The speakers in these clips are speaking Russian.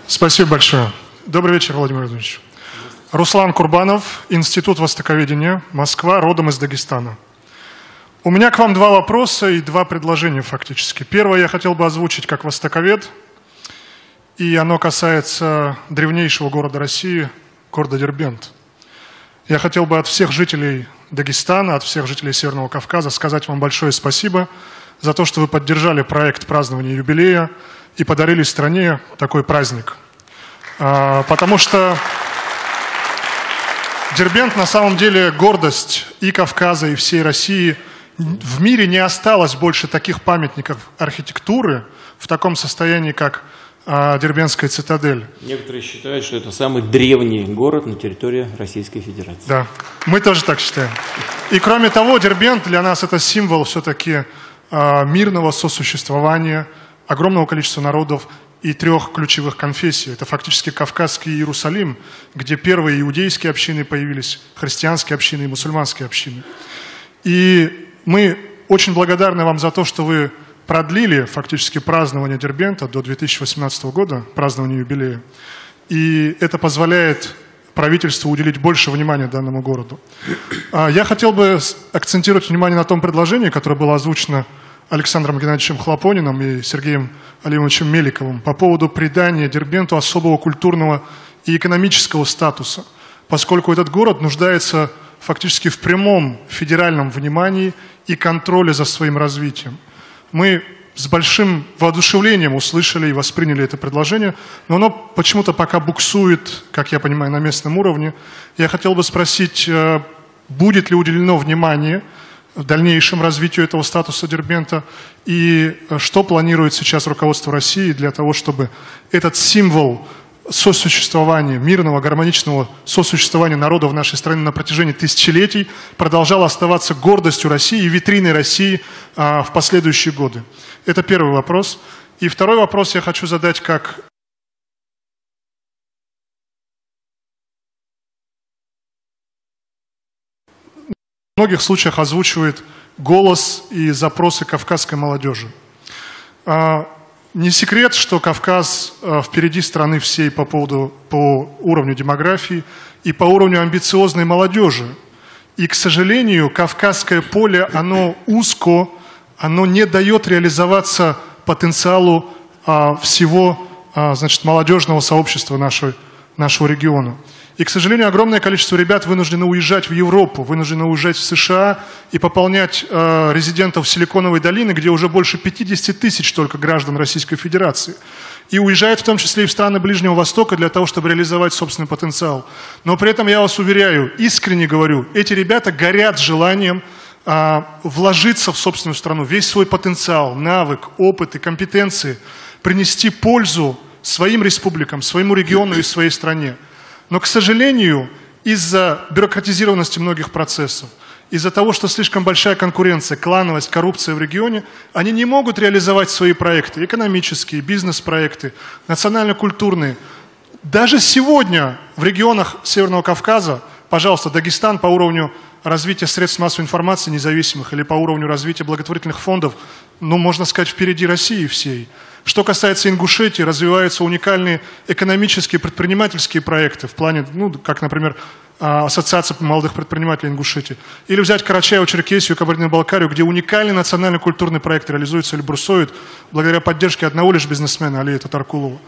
Спасибо большое. Добрый вечер, Владимир Владимирович. Руслан Курбанов, Институт востоковедения, Москва, родом из Дагестана. У меня к вам два вопроса и два предложения фактически. Первое я хотел бы озвучить как востоковед, и оно касается древнейшего города России, города Дербент. Я хотел бы от всех жителей Дагестана, от всех жителей Северного Кавказа сказать вам большое спасибо за то, что вы поддержали проект празднования юбилея и подарили стране такой праздник. Потому что Дербент на самом деле гордость и Кавказа, и всей России. В мире не осталось больше таких памятников архитектуры в таком состоянии, как Дербентская цитадель. Некоторые считают, что это самый древний город на территории Российской Федерации. Да, мы тоже так считаем. И кроме того, Дербент для нас это символ все-таки мирного сосуществования огромного количества народов и трех ключевых конфессий. Это фактически Кавказский Иерусалим, где первые иудейские общины появились, христианские общины и мусульманские общины. И мы очень благодарны вам за то, что вы продлили фактически празднование Дербента до 2018 года, празднование юбилея. И это позволяет правительству уделить больше внимания данному городу. Я хотел бы акцентировать внимание на том предложении, которое было озвучено Александром Геннадьевичем Хлопониным и Сергеем Алимовичем Меликовым по поводу придания Дербенту особого культурного и экономического статуса, поскольку этот город нуждается фактически в прямом федеральном внимании и контроле за своим развитием. Мы с большим воодушевлением услышали и восприняли это предложение, но оно почему-то пока буксует, как я понимаю, на местном уровне. Я хотел бы спросить, будет ли уделено внимание в дальнейшем развитию этого статуса Дербента и что планирует сейчас руководство России для того, чтобы этот символ сосуществования, мирного, гармоничного сосуществования народа в нашей стране на протяжении тысячелетий продолжал оставаться гордостью России и витриной России в последующие годы. Это первый вопрос. И второй вопрос я хочу задать как в многих случаях озвучивает голос и запросы кавказской молодежи. Не секрет, что Кавказ впереди страны всей по уровню демографии и по уровню амбициозной молодежи. И, к сожалению, Кавказское поле, оно узко, оно не дает реализоваться потенциалу всего молодежного сообщества нашего региона. И, к сожалению, огромное количество ребят вынуждено уезжать в Европу, вынуждено уезжать в США и пополнять резидентов Силиконовой долины, где уже больше 50 тысяч только граждан Российской Федерации. И уезжают в том числе и в страны Ближнего Востока для того, чтобы реализовать собственный потенциал. Но при этом я вас уверяю, искренне говорю, эти ребята горят желанием вложиться в собственную страну, весь свой потенциал, навык, опыт и компетенции принести пользу своим республикам, своему региону и своей стране. Но, к сожалению, из-за бюрократизированности многих процессов, из-за того, что слишком большая конкуренция, клановость, коррупция в регионе, они не могут реализовать свои проекты, экономические, бизнес-проекты, национально-культурные. Даже сегодня в регионах Северного Кавказа, пожалуйста, Дагестан по уровню развития средств массовой информации независимых или по уровню развития благотворительных фондов, можно сказать, впереди России всей. Что касается Ингушетии, развиваются уникальные экономические, предпринимательские проекты в плане, как, например, Ассоциация молодых предпринимателей Ингушетии. Или взять Карачаево-Черкесию, Кабардино-Балкарию, где уникальный национально-культурный проект реализуется или бурсует благодаря поддержке одного лишь бизнесмена, Алия Татаркулова.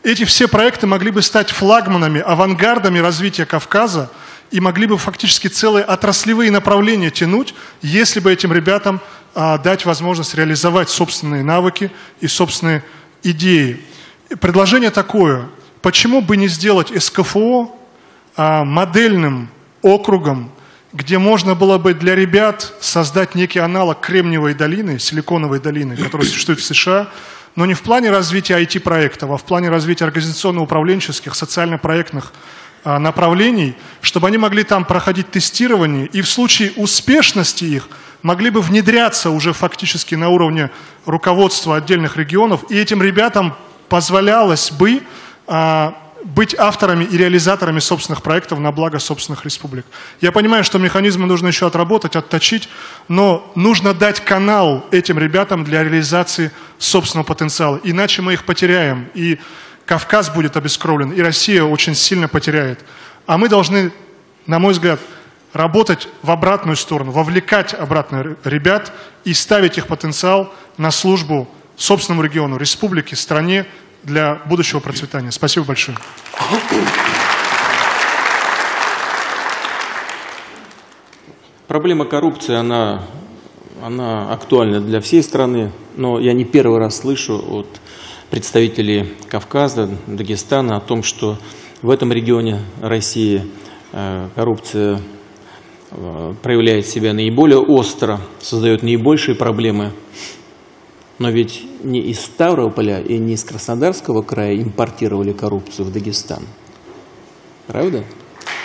Эти все проекты могли бы стать флагманами, авангардами развития Кавказа и могли бы фактически целые отраслевые направления тянуть, если бы этим ребятам дать возможность реализовать собственные навыки и собственные идеи. Предложение такое. Почему бы не сделать СКФО модельным округом, где можно было бы для ребят создать некий аналог Кремниевой долины, Силиконовой долины, которая существует в США, но не в плане развития IT-проектов, а в плане развития организационно-управленческих, социально-проектных направлений, чтобы они могли там проходить тестирование и в случае успешности их могли бы внедряться уже фактически на уровне руководства отдельных регионов, и этим ребятам позволялось бы быть авторами и реализаторами собственных проектов на благо собственных республик. Я понимаю, что механизмы нужно еще отработать, отточить, но нужно дать канал этим ребятам для реализации собственного потенциала, иначе мы их потеряем. И Кавказ будет обескровлен, и Россия очень сильно потеряет. А мы должны, на мой взгляд, работать в обратную сторону, вовлекать обратно ребят и ставить их потенциал на службу собственному региону, республике, стране для будущего процветания. Спасибо большое. Проблема коррупции, она актуальна для всей страны, но я не первый раз слышу от представителей Кавказа, Дагестана о том, что в этом регионе России коррупция проявляет себя наиболее остро, создает наибольшие проблемы. Но ведь не из Ставрополя и не из Краснодарского края импортировали коррупцию в Дагестан. Правда?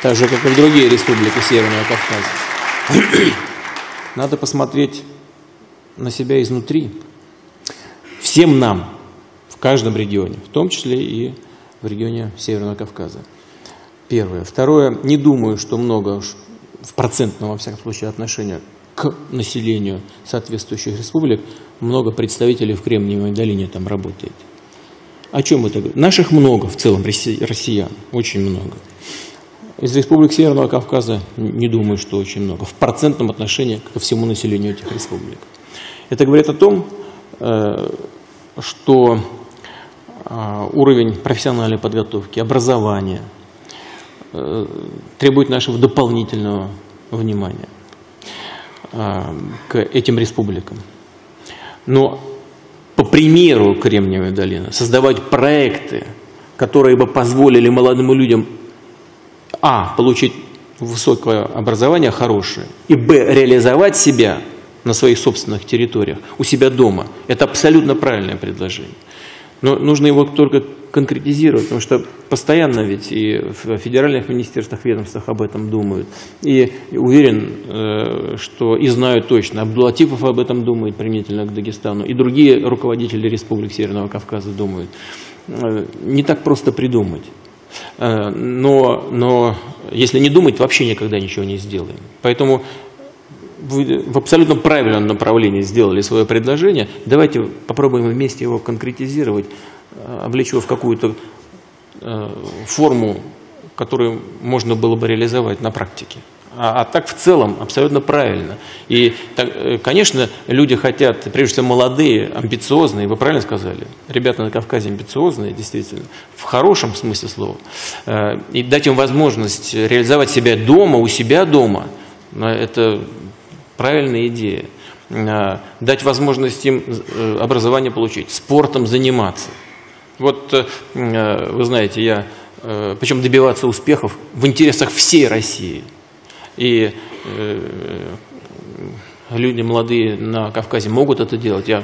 Так же, как и в другие республики Северного Кавказа. Надо посмотреть на себя изнутри. Всем нам, в каждом регионе, в том числе и в регионе Северного Кавказа. Первое. Второе. Не думаю, что много в процентном, во всяком случае, отношении к населению соответствующих республик много представителей в Кремниевой долине там работает. О чем это говорит? Наших много в целом, россиян, очень много. Из республик Северного Кавказа не думаю, что очень много. В процентном отношении ко всему населению этих республик. Это говорит о том, что уровень профессиональной подготовки, образования требует нашего дополнительного внимания к этим республикам. Но по примеру Кремниевой долины создавать проекты, которые бы позволили молодым людям получить высокое образование хорошее, и реализовать себя на своих собственных территориях, у себя дома. Это абсолютно правильное предложение. Но нужно его только конкретизировать, потому что постоянно ведь и в федеральных министерствах, ведомствах об этом думают. И уверен, что и знаю точно, Абдулатипов об этом думает применительно к Дагестану, и другие руководители республик Северного Кавказа думают. Не так просто придумать. Но если не думать, вообще никогда ничего не сделаем. Поэтому вы в абсолютно правильном направлении сделали свое предложение. Давайте попробуем вместе его конкретизировать, облечь его в какую-то форму, которую можно было бы реализовать на практике. А так в целом абсолютно правильно. И, конечно, люди хотят, прежде всего молодые, амбициозные, вы правильно сказали, ребята на Кавказе амбициозные, действительно, в хорошем смысле слова, и дать им возможность реализовать себя дома, у себя дома, это правильная идея. Дать возможность им образование получить, спортом заниматься. Вот, вы знаете, причем добиваться успехов в интересах всей России. И люди молодые на Кавказе могут это делать. Я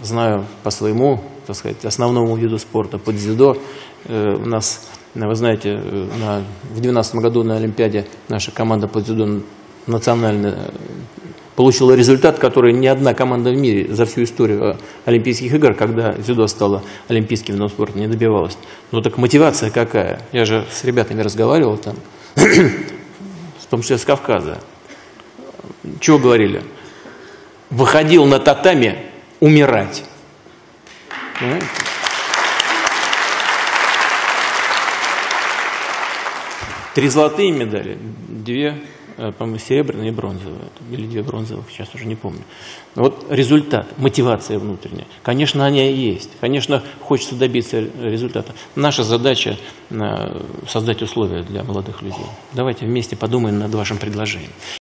знаю по своему, так сказать, основному виду спорта, по дзюдо. У нас, вы знаете, в 2012 году на Олимпиаде наша команда по дзюдо национальная получила результат, который ни одна команда в мире за всю историю Олимпийских игр, когда дзюдо стало олимпийским видом спорта, не добивалась. Но так мотивация какая? Я же с ребятами разговаривал там, в том числе с Кавказа. Чего говорили? Выходил на татами умирать. Понимаете? Три золотые медали, 2, по-моему, серебряные и бронзовые. Или 2 бронзовых, сейчас уже не помню. Вот результат, мотивация внутренняя. Конечно, они и есть. Конечно, хочется добиться результата. Наша задача создать условия для молодых людей. Давайте вместе подумаем над вашим предложением.